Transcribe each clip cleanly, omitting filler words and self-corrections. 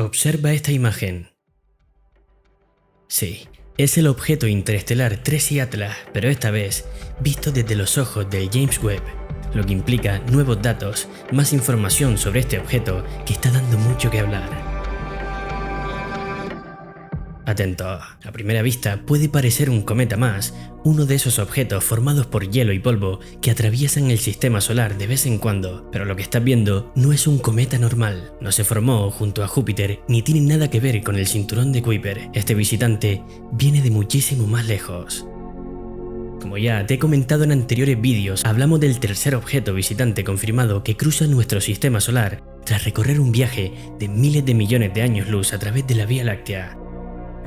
Observa esta imagen. Sí, es el objeto interestelar 3I Atlas, pero esta vez visto desde los ojos del James Webb, lo que implica nuevos datos, más información sobre este objeto que está dando mucho que hablar. Atento, a primera vista puede parecer un cometa más, uno de esos objetos formados por hielo y polvo que atraviesan el sistema solar de vez en cuando, pero lo que estás viendo no es un cometa normal, no se formó junto a Júpiter ni tiene nada que ver con el cinturón de Kuiper. Este visitante viene de muchísimo más lejos. Como ya te he comentado en anteriores vídeos, hablamos del tercer objeto visitante confirmado que cruza nuestro sistema solar tras recorrer un viaje de miles de millones de años luz a través de la Vía Láctea.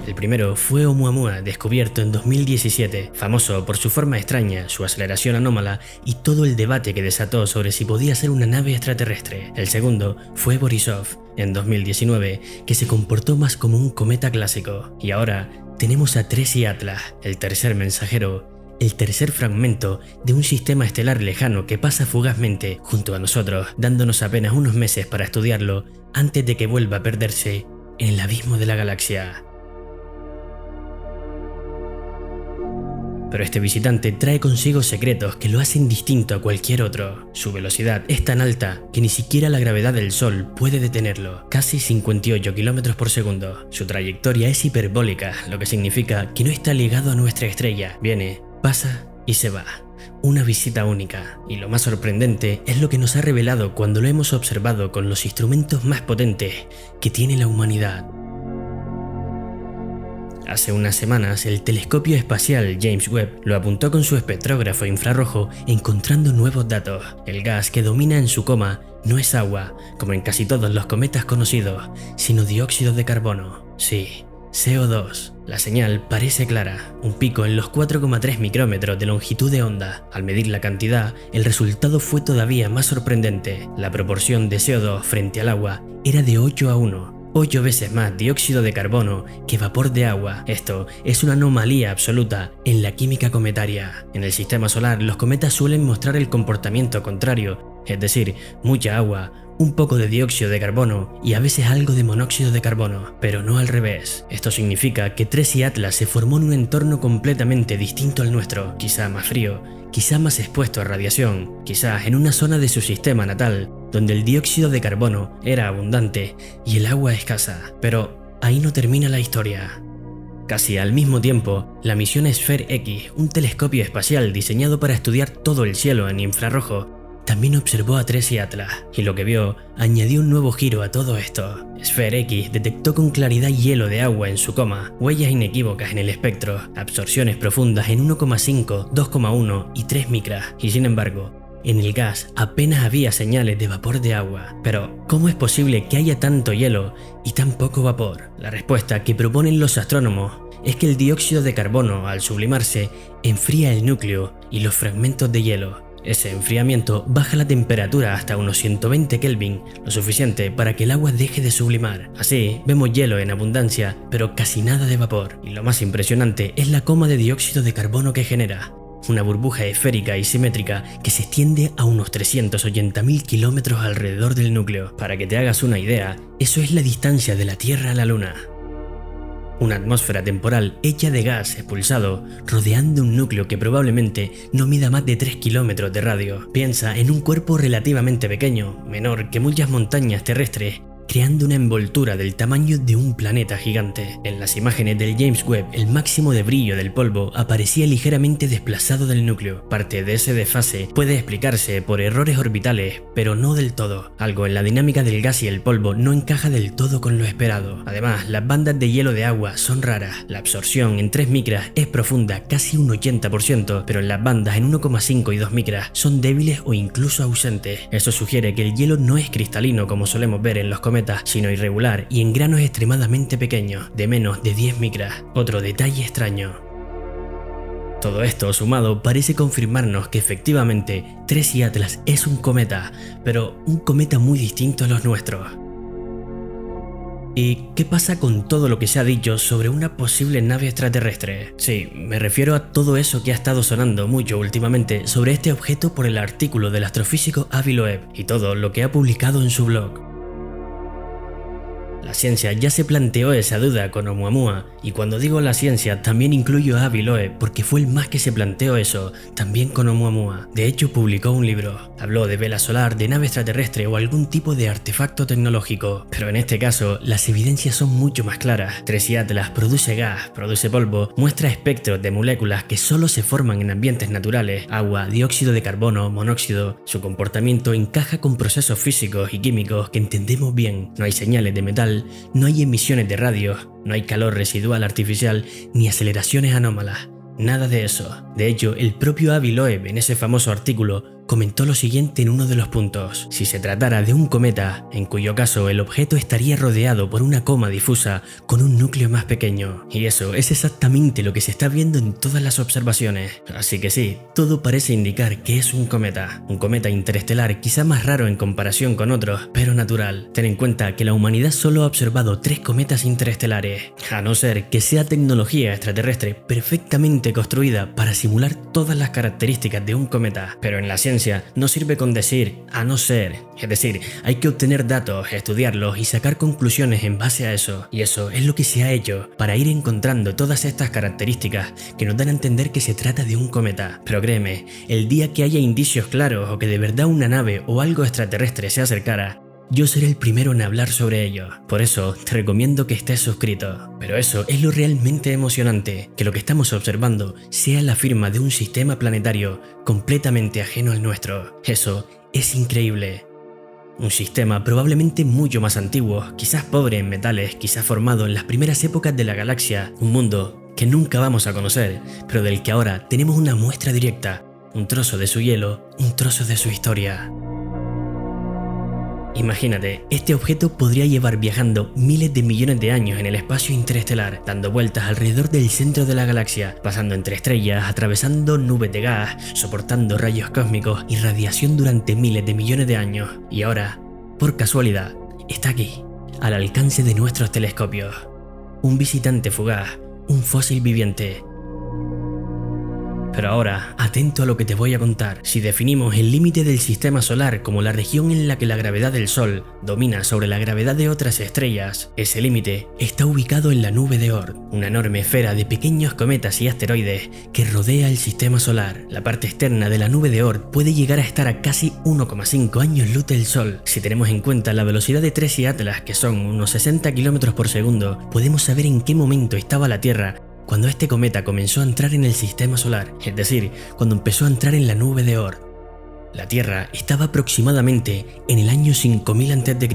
El primero fue Oumuamua, descubierto en 2017, famoso por su forma extraña, su aceleración anómala y todo el debate que desató sobre si podía ser una nave extraterrestre. El segundo fue Borisov, en 2019, que se comportó más como un cometa clásico. Y ahora tenemos a 3I Atlas, el tercer mensajero, el tercer fragmento de un sistema estelar lejano que pasa fugazmente junto a nosotros, dándonos apenas unos meses para estudiarlo antes de que vuelva a perderse en el abismo de la galaxia. Pero este visitante trae consigo secretos que lo hacen distinto a cualquier otro. Su velocidad es tan alta que ni siquiera la gravedad del Sol puede detenerlo, casi 58 km por segundo. Su trayectoria es hiperbólica, lo que significa que no está ligado a nuestra estrella. Viene, pasa y se va. Una visita única. Y lo más sorprendente es lo que nos ha revelado cuando lo hemos observado con los instrumentos más potentes que tiene la humanidad. Hace unas semanas, el telescopio espacial James Webb lo apuntó con su espectrógrafo infrarrojo encontrando nuevos datos. El gas que domina en su coma no es agua, como en casi todos los cometas conocidos, sino dióxido de carbono. Sí, CO2. La señal parece clara, un pico en los 4,3 micrómetros de longitud de onda. Al medir la cantidad, el resultado fue todavía más sorprendente. La proporción de CO2 frente al agua era de 8:1. 8 veces más dióxido de carbono que vapor de agua. Esto es una anomalía absoluta en la química cometaria. En el sistema solar, los cometas suelen mostrar el comportamiento contrario, es decir, mucha agua, un poco de dióxido de carbono y a veces algo de monóxido de carbono, pero no al revés. Esto significa que 3I Atlas se formó en un entorno completamente distinto al nuestro, quizá más frío, quizá más expuesto a radiación, quizá en una zona de su sistema natal, donde el dióxido de carbono era abundante y el agua escasa. Pero ahí no termina la historia. Casi al mismo tiempo, la misión Sphere-X, un telescopio espacial diseñado para estudiar todo el cielo en infrarrojo, también observó a 3I Atlas, y lo que vio añadió un nuevo giro a todo esto. Sphere-X detectó con claridad hielo de agua en su coma, huellas inequívocas en el espectro, absorciones profundas en 1,5, 2,1 y 3 micras, y sin embargo, en el gas apenas había señales de vapor de agua. Pero, ¿cómo es posible que haya tanto hielo y tan poco vapor? La respuesta que proponen los astrónomos es que el dióxido de carbono, al sublimarse, enfría el núcleo y los fragmentos de hielo. Ese enfriamiento baja la temperatura hasta unos 120 Kelvin, lo suficiente para que el agua deje de sublimar. Así, vemos hielo en abundancia, pero casi nada de vapor. Y lo más impresionante es la coma de dióxido de carbono que genera. Una burbuja esférica y simétrica que se extiende a unos 380.000 kilómetros alrededor del núcleo. Para que te hagas una idea, eso es la distancia de la Tierra a la Luna. Una atmósfera temporal hecha de gas expulsado, rodeando un núcleo que probablemente no mida más de 3 kilómetros de radio. Piensa en un cuerpo relativamente pequeño, menor que muchas montañas terrestres, creando una envoltura del tamaño de un planeta gigante. En las imágenes del James Webb, el máximo de brillo del polvo aparecía ligeramente desplazado del núcleo. Parte de ese desfase puede explicarse por errores orbitales, pero no del todo. Algo en la dinámica del gas y el polvo no encaja del todo con lo esperado. Además, las bandas de hielo de agua son raras. La absorción en 3 micras es profunda, casi un 80%, pero en las bandas en 1,5 y 2 micras son débiles o incluso ausentes. Eso sugiere que el hielo no es cristalino como solemos ver en los cometas, sino irregular y en granos extremadamente pequeños, de menos de 10 micras. Otro detalle extraño. Todo esto sumado parece confirmarnos que efectivamente 3I Atlas es un cometa, pero un cometa muy distinto a los nuestros. ¿Y qué pasa con todo lo que se ha dicho sobre una posible nave extraterrestre? Sí, me refiero a todo eso que ha estado sonando mucho últimamente sobre este objeto por el artículo del astrofísico Avi Loeb y todo lo que ha publicado en su blog. La ciencia ya se planteó esa duda con Oumuamua, y cuando digo la ciencia también incluyo a Avi Loeb porque fue el más que se planteó eso, también con Oumuamua. De hecho publicó un libro, habló de vela solar, de nave extraterrestre o algún tipo de artefacto tecnológico, pero en este caso las evidencias son mucho más claras. Tracy Atlas produce gas, produce polvo, muestra espectros de moléculas que solo se forman en ambientes naturales, agua, dióxido de carbono, monóxido. Su comportamiento encaja con procesos físicos y químicos que entendemos bien. No hay señales de metal, no hay emisiones de radios, no hay calor residual artificial ni aceleraciones anómalas. Nada de eso. De hecho, el propio Avi Loeb en ese famoso artículo comentó lo siguiente en uno de los puntos: si se tratara de un cometa, en cuyo caso el objeto estaría rodeado por una coma difusa con un núcleo más pequeño. Y eso es exactamente lo que se está viendo en todas las observaciones. Así que sí, todo parece indicar que es un cometa interestelar, quizá más raro en comparación con otros, pero natural. Ten en cuenta que la humanidad solo ha observado 3 cometas interestelares, a no ser que sea tecnología extraterrestre perfectamente construida para simular todas las características de un cometa. Pero en la ciencia no sirve con decir "a no ser", es decir, hay que obtener datos, estudiarlos y sacar conclusiones en base a eso. Y eso es lo que se ha hecho para ir encontrando todas estas características que nos dan a entender que se trata de un cometa. Pero créeme, el día que haya indicios claros o que de verdad una nave o algo extraterrestre se acercara, yo seré el primero en hablar sobre ello. Por eso te recomiendo que estés suscrito. Pero eso es lo realmente emocionante, que lo que estamos observando sea la firma de un sistema planetario completamente ajeno al nuestro. Eso es increíble. Un sistema probablemente mucho más antiguo, quizás pobre en metales, quizás formado en las primeras épocas de la galaxia. Un mundo que nunca vamos a conocer, pero del que ahora tenemos una muestra directa, un trozo de su hielo, un trozo de su historia. Imagínate, este objeto podría llevar viajando miles de millones de años en el espacio interestelar, dando vueltas alrededor del centro de la galaxia, pasando entre estrellas, atravesando nubes de gas, soportando rayos cósmicos y radiación durante miles de millones de años. Y ahora, por casualidad, está aquí, al alcance de nuestros telescopios. Un visitante fugaz, un fósil viviente. Pero ahora, atento a lo que te voy a contar. Si definimos el límite del sistema solar como la región en la que la gravedad del Sol domina sobre la gravedad de otras estrellas, ese límite está ubicado en la nube de Oort, una enorme esfera de pequeños cometas y asteroides que rodea el sistema solar. La parte externa de la nube de Oort puede llegar a estar a casi 1,5 años luz del Sol. Si tenemos en cuenta la velocidad de Tracy Atlas, que son unos 60 km por segundo, podemos saber en qué momento estaba la Tierra cuando este cometa comenzó a entrar en el sistema solar, es decir, cuando empezó a entrar en la nube de Oort. La Tierra estaba aproximadamente en el año 5000 a.C.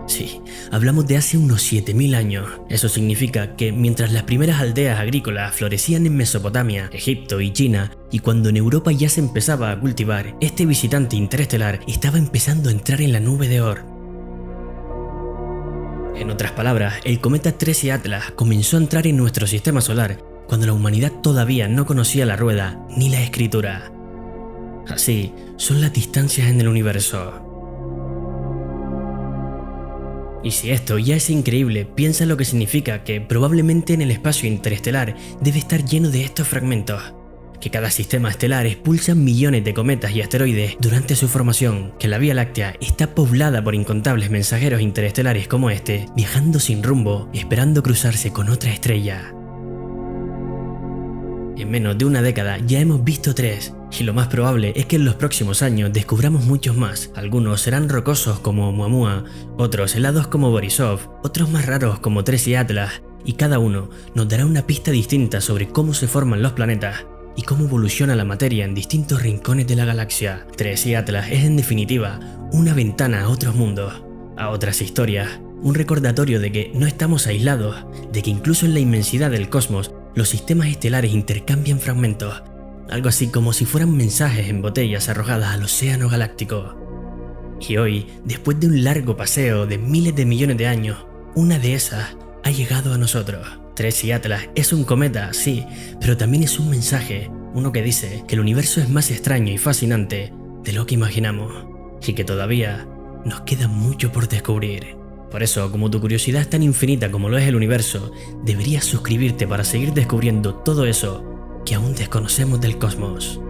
Sí, hablamos de hace unos 7000 años. Eso significa que mientras las primeras aldeas agrícolas florecían en Mesopotamia, Egipto y China, y cuando en Europa ya se empezaba a cultivar, este visitante interestelar estaba empezando a entrar en la nube de Oort. En otras palabras, el cometa Tracy Atlas comenzó a entrar en nuestro sistema solar cuando la humanidad todavía no conocía la rueda ni la escritura. Así son las distancias en el universo. Y si esto ya es increíble, piensa lo que significa que probablemente en el espacio interestelar debe estar lleno de estos fragmentos. Que cada sistema estelar expulsa millones de cometas y asteroides durante su formación, que la Vía Láctea está poblada por incontables mensajeros interestelares como este, viajando sin rumbo, esperando cruzarse con otra estrella. En menos de una década ya hemos visto 3, y lo más probable es que en los próximos años descubramos muchos más. Algunos serán rocosos como Oumuamua, otros helados como Borisov, otros más raros como Tracy Atlas, y cada uno nos dará una pista distinta sobre cómo se forman los planetas y cómo evoluciona la materia en distintos rincones de la galaxia. Tracy Atlas es en definitiva una ventana a otros mundos, a otras historias, un recordatorio de que no estamos aislados, de que incluso en la inmensidad del cosmos los sistemas estelares intercambian fragmentos, algo así como si fueran mensajes en botellas arrojadas al océano galáctico. Y hoy, después de un largo paseo de miles de millones de años, una de esas ha llegado a nosotros. Tracy Atlas es un cometa, sí, pero también es un mensaje, uno que dice que el universo es más extraño y fascinante de lo que imaginamos, y que todavía nos queda mucho por descubrir. Por eso, como tu curiosidad es tan infinita como lo es el universo, deberías suscribirte para seguir descubriendo todo eso que aún desconocemos del cosmos.